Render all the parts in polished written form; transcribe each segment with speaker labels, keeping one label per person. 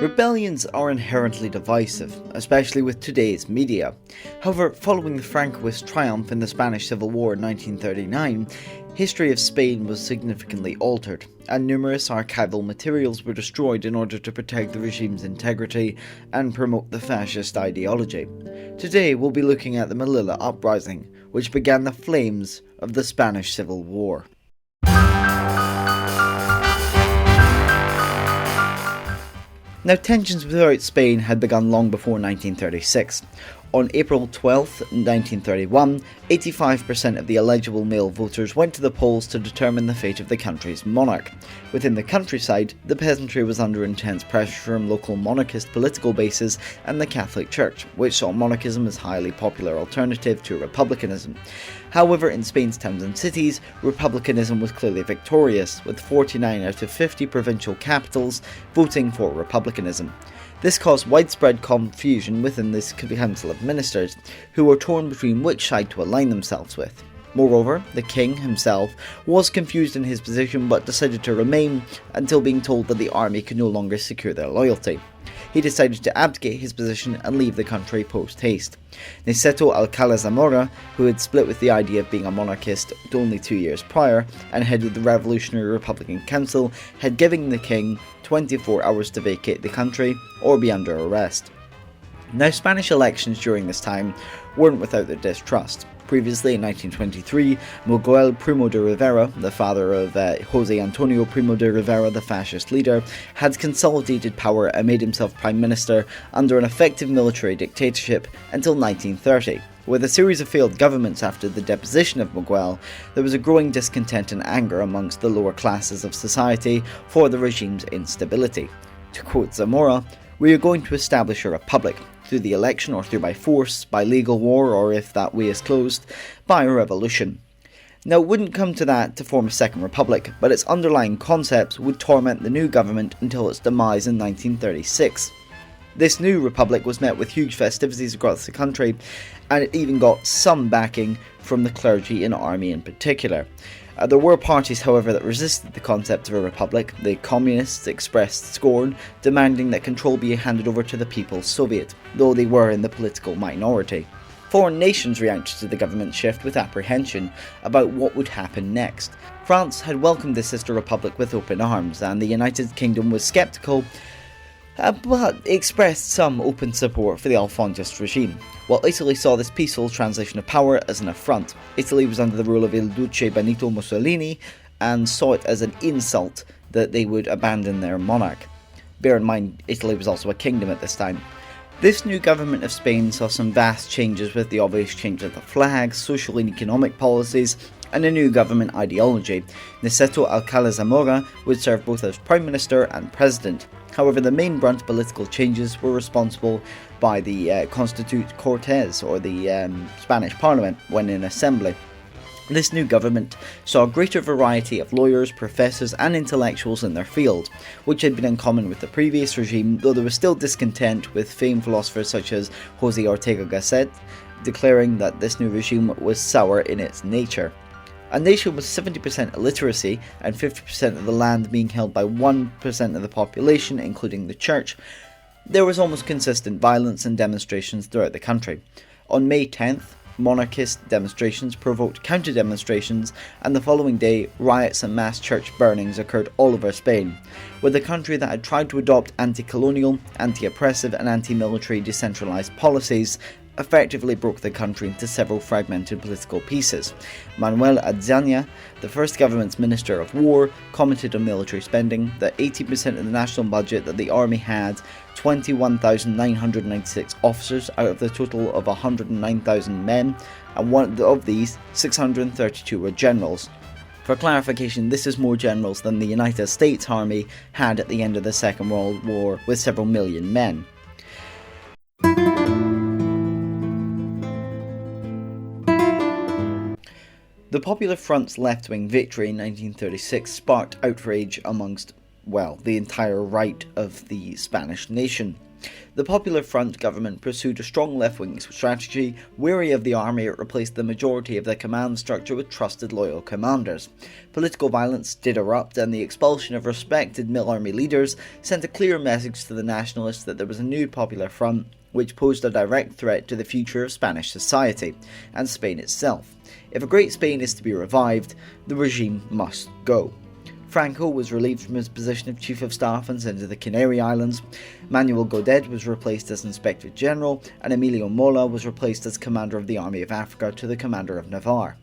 Speaker 1: Rebellions are inherently divisive, especially with today's media. However, following the Francoist triumph in the Spanish Civil War in 1939, history of Spain was significantly altered, and numerous archival materials were destroyed in order to protect the regime's integrity and promote the fascist ideology. Today we'll be looking at the Melilla Uprising, which began the flames of the Spanish Civil War. Now, tensions throughout Spain had begun long before 1936. On April 12, 1931, 85% of the eligible male voters went to the polls to determine the fate of the country's monarch. Within the countryside, the peasantry was under intense pressure from local monarchist political bases and the Catholic Church, which saw monarchism as a highly popular alternative to republicanism. However, in Spain's towns and cities, republicanism was clearly victorious, with 49 out of 50 provincial capitals voting for republicanism. This caused widespread confusion within this Council of Ministers, who were torn between which side to align themselves with. Moreover, the king himself was confused in his position but decided to remain until being told that the army could no longer secure their loyalty. He decided to abdicate his position and leave the country post-haste. Niceto Alcalá Zamora, who had split with the idea of being a monarchist only 2 years prior and headed the Revolutionary Republican Council, had given the king 24 hours to vacate the country or be under arrest. Now, Spanish elections during this time weren't without their distrust. Previously, in 1923, Miguel Primo de Rivera, the father of José Antonio Primo de Rivera, the fascist leader, had consolidated power and made himself prime minister under an effective military dictatorship until 1930. With a series of failed governments after the deposition of Miguel, there was a growing discontent and anger amongst the lower classes of society for the regime's instability. To quote Zamora, "We are going to establish a republic, through the election or through by force, by legal war, or if that way is closed, by a revolution." Now, it wouldn't come to that to form a second republic, but its underlying concepts would torment the new government until its demise in 1936. This new republic was met with huge festivities across the country, and it even got some backing from the clergy and army in particular. There were parties, however, that resisted the concept of a republic. The communists expressed scorn, demanding that control be handed over to the People's Soviet, though they were in the political minority. Foreign nations reacted to the government shift with apprehension about what would happen next. France had welcomed the sister republic with open arms, and the United Kingdom was sceptical, but expressed some open support for the Alfonso regime, while Italy saw this peaceful transition of power as an affront. Italy was under the rule of Il Duce Benito Mussolini and saw it as an insult that they would abandon their monarch. Bear in mind, Italy was also a kingdom at this time. This new government of Spain saw some vast changes with the obvious change of the flag, social and economic policies, and a new government ideology. Niceto Alcalá Zamora would serve both as Prime Minister and President. However, the main brunt political changes were responsible by the Constitut Cortes, or the Spanish Parliament, when in assembly. This new government saw a greater variety of lawyers, professors and intellectuals in their field, which had been in common with the previous regime, though there was still discontent with famed philosophers such as José Ortega Gasset, declaring that this new regime was sour in its nature. A nation with 70% illiteracy and 50% of the land being held by 1% of the population, including the church, there was almost consistent violence and demonstrations throughout the country. On May 10th, monarchist demonstrations provoked counter-demonstrations, and the following day, riots and mass church burnings occurred all over Spain, with a country that had tried to adopt anti-colonial, anti-oppressive and anti-military decentralized policies effectively broke the country into several fragmented political pieces. Manuel Azaña, the first government's Minister of War, commented on military spending, that 80% of the national budget that the army had 21,996 officers out of the total of 109,000 men, and one of these, 632 were generals. For clarification, this is more generals than the United States Army had at the end of the Second World War, with several million men. The Popular Front's left-wing victory in 1936 sparked outrage amongst, the entire right of the Spanish nation. The Popular Front government pursued a strong left-wing strategy. Weary of the army, it replaced the majority of the command structure with trusted, loyal commanders. Political violence did erupt, and the expulsion of respected mill army leaders sent a clear message to the Nationalists that there was a new Popular Front which posed a direct threat to the future of Spanish society, and Spain itself. If a great Spain is to be revived, the regime must go. Franco was relieved from his position of Chief of Staff and sent to the Canary Islands. Manuel Godet was replaced as Inspector General, and Emilio Mola was replaced as Commander of the Army of Africa to the Commander of Navarre.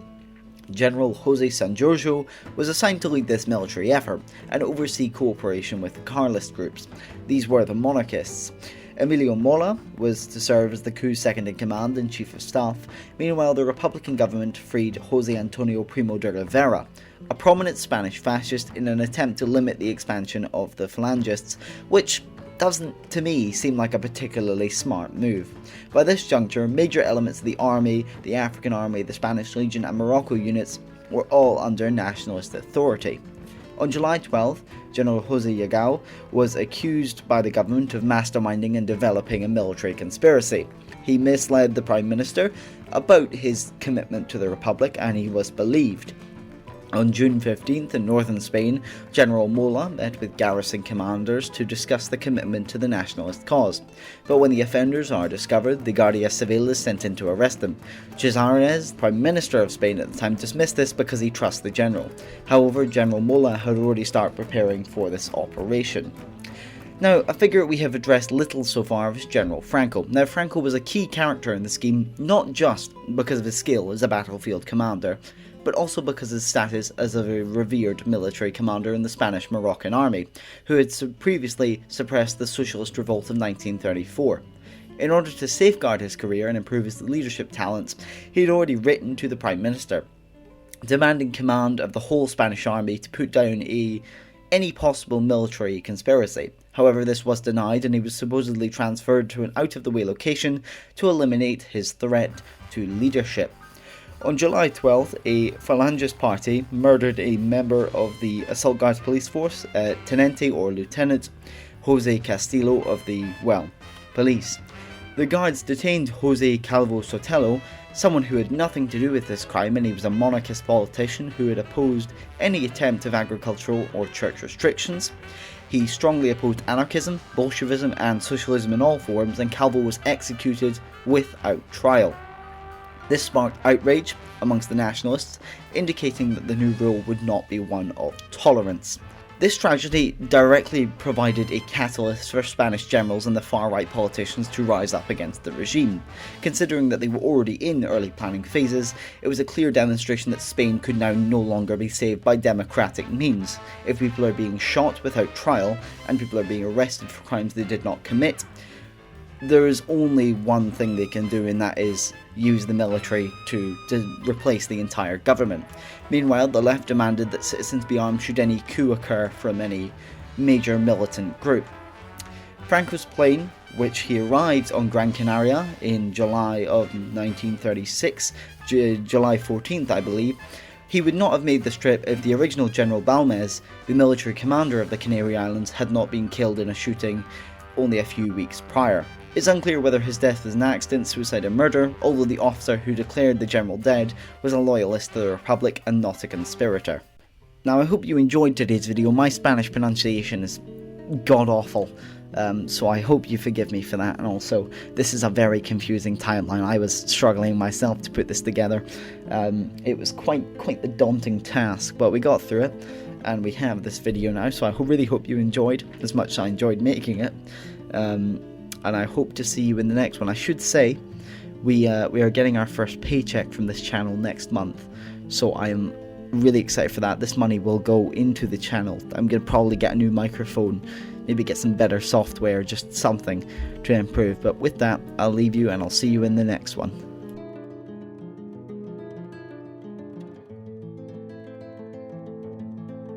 Speaker 1: General José San Giorgio was assigned to lead this military effort and oversee cooperation with the Carlist groups. These were the monarchists. Emilio Mola was to serve as the coup's second-in-command and Chief of Staff. Meanwhile, the Republican government freed José Antonio Primo de Rivera, a prominent Spanish fascist, in an attempt to limit the expansion of the Phalangists, which doesn't, to me, seem like a particularly smart move. By this juncture, major elements of the army, the African army, the Spanish Legion and Morocco units were all under nationalist authority. On July 12th, General José Yagao was accused by the government of masterminding and developing a military conspiracy. He misled the Prime Minister about his commitment to the Republic, and he was believed. On June 15th, in northern Spain, General Mola met with garrison commanders to discuss the commitment to the nationalist cause. But when the offenders are discovered, the Guardia Civil is sent in to arrest them. Casares, Prime Minister of Spain at the time, dismissed this because he trusts the general. However, General Mola had already started preparing for this operation. Now, a figure we have addressed little so far is General Franco. Now, Franco was a key character in the scheme, not just because of his skill as a battlefield commander, but also because of his status as a revered military commander in the Spanish-Moroccan army, who had previously suppressed the socialist revolt of 1934. In order to safeguard his career and improve his leadership talents, he had already written to the Prime Minister, demanding command of the whole Spanish army to put down any possible military conspiracy. However, this was denied, and he was supposedly transferred to an out-of-the-way location to eliminate his threat to leadership. On July 12th, a Falangist party murdered a member of the Assault Guards Police Force, Tenente or Lieutenant Jose Castillo of the, police. The guards detained Jose Calvo Sotelo, someone who had nothing to do with this crime, and he was a monarchist politician who had opposed any attempt of agricultural or church restrictions. He strongly opposed anarchism, Bolshevism and socialism in all forms, and Calvo was executed without trial. This sparked outrage amongst the nationalists, indicating that the new rule would not be one of tolerance. This tragedy directly provided a catalyst for Spanish generals and the far-right politicians to rise up against the regime. Considering that they were already in early planning phases, it was a clear demonstration that Spain could now no longer be saved by democratic means. If people are being shot without trial, and people are being arrested for crimes they did not commit, there is only one thing they can do, and that is use the military to replace the entire government. Meanwhile, the left demanded that citizens be armed should any coup occur from any major militant group. Franco's plane, which he arrived on Gran Canaria in July of 1936, July 14th I believe, he would not have made this trip if the original General Balmes, the military commander of the Canary Islands, had not been killed in a shooting only a few weeks prior. It's unclear whether his death was an accident, suicide or murder, although the officer who declared the general dead was a loyalist to the Republic and not a conspirator. Now, I hope you enjoyed today's video. My Spanish pronunciation is god-awful, so I hope you forgive me for that, and also, this is a very confusing timeline. I was struggling myself to put this together. It was quite the daunting task, but we got through it, and we have this video now, so I really hope you enjoyed as much as I enjoyed making it. And I hope to see you in the next one. I should say, we are getting our first paycheck from this channel next month, so I am really excited for that. This money will go into the channel. I'm going to probably get a new microphone, maybe get some better software, just something to improve. But with that, I'll leave you and I'll see you in the next one.